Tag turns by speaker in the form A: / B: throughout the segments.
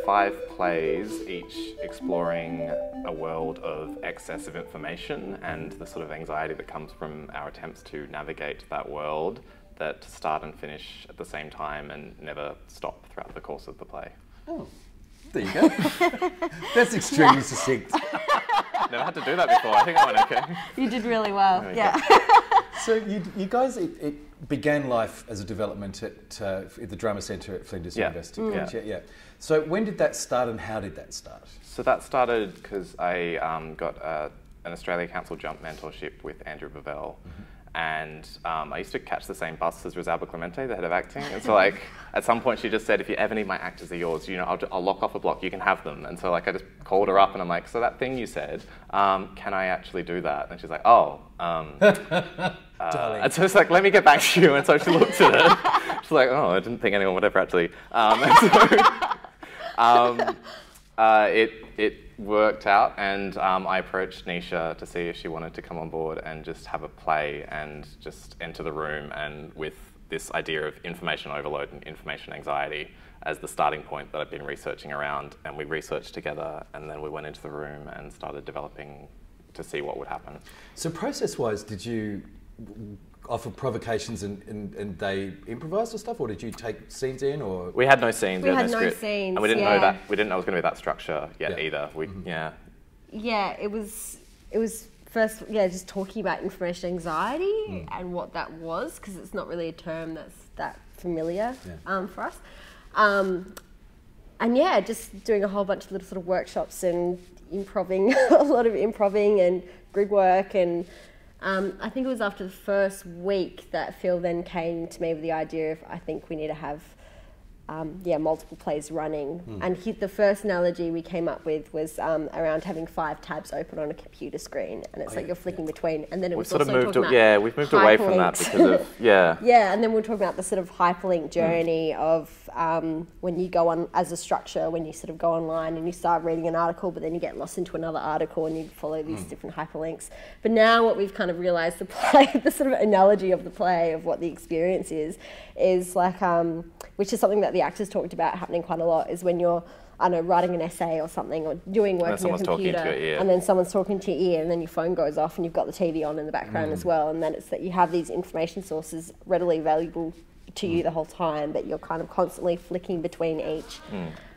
A: 5 plays, each exploring a world of excess of information and the sort of anxiety that comes from our attempts to navigate that world, that start and finish at the same time and never stop throughout the course of the play.
B: Oh, there you go. That's extremely succinct.
A: Never had to do that before. I think I went okay.
C: You did really well. Yeah.
B: So you guys, it began life as a development at the Drama Centre at Flinders University. Yeah. So when did that start and how did that start?
A: So that started because I got an Australia Council jump mentorship with Andrew Bovell. And I used to catch the same bus as Rosalba Clemente, the head of acting. And so like, at some point she just said, if you ever need my actors, are yours, you know, I'll lock off a block, you can have them. And so like, I just called her up and I'm like, so that thing you said, can I actually do that? And she's like, oh. And so it's like, let me get back to you. And so she looked at it. She's like, oh, I didn't think anyone would ever actually. It worked out, and I approached Nescha to see if she wanted to come on board and just have a play and just enter the room, and with this idea of information overload and information anxiety as the starting point that I've been researching around, and we researched together, and then we went into the room and started developing to see what would happen. So
B: process-wise, did you offer provocations and they improvised or stuff, or did you take scenes in, or?
A: We had no scenes.
C: We had no
A: script,
C: scenes,
A: and we didn't know that. We didn't know it was going to be that structure yet either.
C: Yeah, it was first just talking about information anxiety and what that was, because it's not really a term that's that familiar for us. And yeah, just doing a whole bunch of little sort of workshops and improving, a lot of improving and grid work, and I think it was after the first week that Phil then came to me with the idea of, I think we need to have multiple plays running. And the first analogy we came up with was around having 5 tabs open on a computer screen, and it's like you're flicking between. And then it was
A: sort
C: also
A: of moved,
C: talking about
A: we've moved away from that because of
C: yeah, and then we're talking about the sort of hyperlink journey of when you go on as a structure, when you sort of go online and you start reading an article, but then you get lost into another article and you follow these different hyperlinks. But now what we've kind of realised, the play, the sort of analogy of the play of what the experience is like, which is something that the actors talked about happening quite a lot, is when you're, I don't know, writing an essay or something, or doing work on your computer, and then someone's talking to your ear, and then your phone goes off and you've got the TV on in the background as well, and then it's that you have these information sources readily available to you the whole time, but you're kind of constantly flicking between each.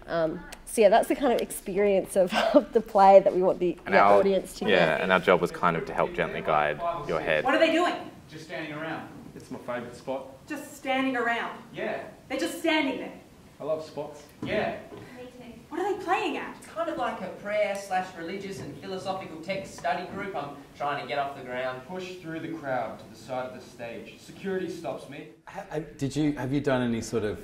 C: So yeah, that's the kind of experience of the play that we want the audience to get.
A: Yeah, and our job was kind of to help gently guide your head.
D: What are they doing?
E: Just standing around. It's my favourite spot.
D: Just standing around?
E: Yeah.
D: They're just standing there?
E: I love spots. Yeah.
D: Me too. What are they playing at?
F: It's kind of like a prayer/religious and philosophical text study group. I'm trying to get off the ground.
E: Push through the crowd to the side of the stage. Security stops me.
B: Have you done any sort of,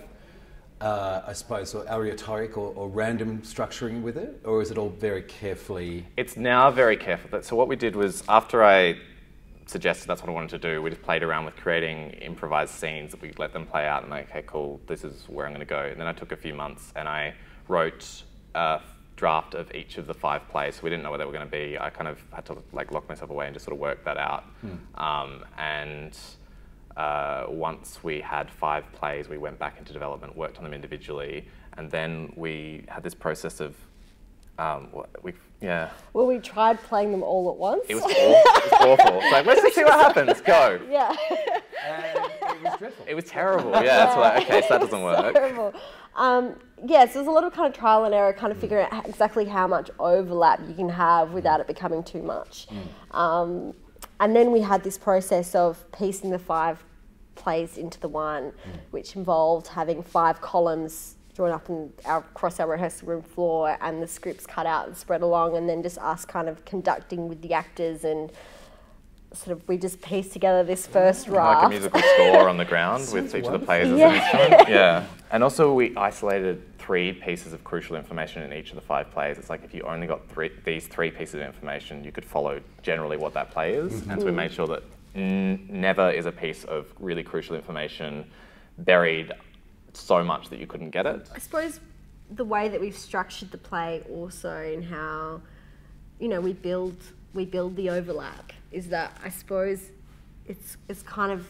B: I suppose, or aleatoric or random structuring with it, or is it all very carefully?
A: It's now very careful. So what we did was, after I suggested that's what I wanted to do, we just played around with creating improvised scenes that we let them play out, and like, okay, cool, this is where I'm going to go. And then I took a few months and I wrote a draft of each of the 5 plays, so we didn't know where they were going to be. I kind of had to like lock myself away and just sort of work that out. Once we had 5 plays, we went back into development, worked on them individually, and then we had this process of
C: Well, we tried playing them all at once.
A: It was awful. It's like, let's just see what happens. Go.
C: Yeah.
B: It was dreadful.
A: It was terrible. Yeah, that's like, okay, so that doesn't work.
C: Terrible. So there's a lot of kind of trial and error, kind of figuring out exactly how much overlap you can have without it becoming too much. And then we had this process of piecing the 5 plays into the one, which involved having 5 columns drawn up across our rehearsal room floor, and the scripts cut out and spread along, and then just us kind of conducting with the actors, and sort of we just pieced together this first draft.
A: Like a musical score on the ground with each of the players as an instrument. Yeah. And also we isolated 3 pieces of crucial information in each of the 5 plays. It's like if you only got these 3 pieces of information, you could follow generally what that play is. And so we made sure that never is a piece of really crucial information buried so much that you couldn't get it.
C: I suppose the way that we've structured the play also, in how, you know, we build the overlap, is that I suppose it's kind of,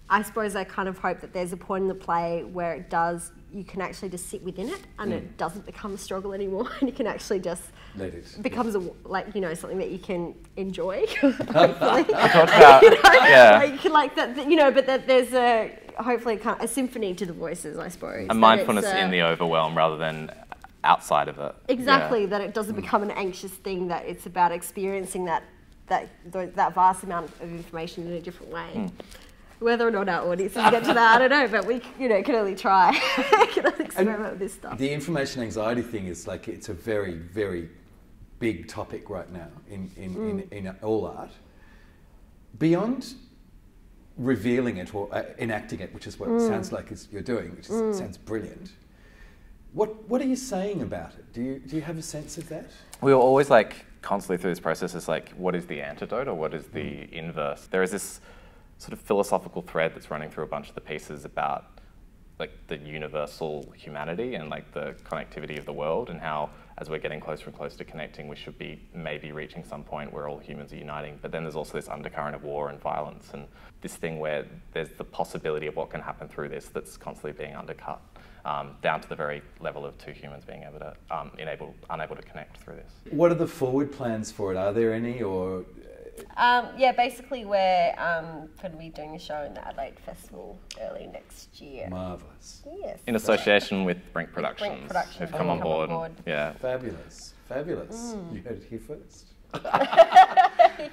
C: I suppose I kind of hope that there's a point in the play where it does you can actually just sit within it, and it doesn't become a struggle anymore, and you can actually just
B: let it
C: becomes something that you can enjoy.
A: I talked about
C: but that there's hopefully kind of a symphony to the voices, I suppose.
A: A mindfulness in the overwhelm rather than outside of it.
C: Exactly, that it doesn't become an anxious thing, that it's about experiencing that vast amount of information in a different way. Whether or not our audiences get to that, I don't know, but we can only try. Can only experiment with this stuff.
B: The information anxiety thing is it's a very, very big topic right now in all art. Beyond revealing it or enacting it, which is what it sounds like you're doing, which sounds brilliant. What are you saying about it? Do you have a sense of that?
A: We were always constantly through this process is what is the antidote or what is the inverse? There is this sort of philosophical thread that's running through a bunch of the pieces about the universal humanity and the connectivity of the world, and how as we're getting closer and closer to connecting, we should be maybe reaching some point where all humans are uniting. But then there's also this undercurrent of war and violence, and this thing where there's the possibility of what can happen through this that's constantly being undercut, down to the very level of two humans being able to unable to connect through this.
B: What are the forward plans for it? Are there any, or?
C: Basically we're going to be doing a show in the Adelaide Festival early next year.
B: Marvellous.
C: Yes.
A: In association with Brink Productions,
C: Productions
A: who've come on board. Yeah.
B: Fabulous. You heard it here first.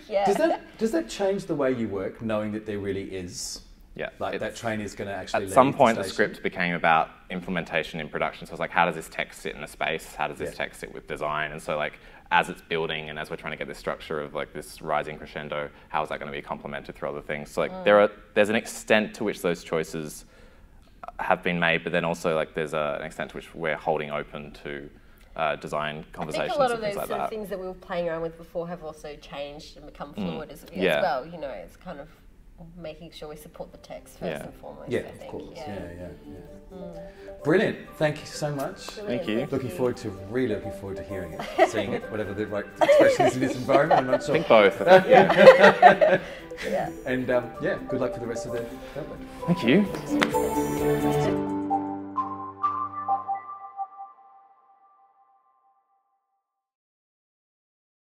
C: Yeah.
B: Does that change the way you work, knowing that there really is?
A: Yeah.
B: That train is going to actually.
A: At some point, the script became about implementation in production. So it's how does this text sit in a space? How does this text sit with design? And so as it's building and as we're trying to get this structure of this rising crescendo, how is that going to be complemented through other things? So there's an extent to which those choices have been made, but then also there's an extent to which we're holding open to design conversations.
C: I think a lot of
A: and
C: those
A: things
C: things that we were playing around with before have also changed and become fluid as well. It's kind of making sure we support the text first and foremost.
B: Yeah,
C: I think.
B: Of course. Yeah. Brilliant. Thank you so much.
A: Thank you.
B: Looking forward to hearing it, seeing it, whatever the right expression is in this environment. I'm not sure.
A: I think both.
B: And good luck for the rest of the development.
A: Thank you.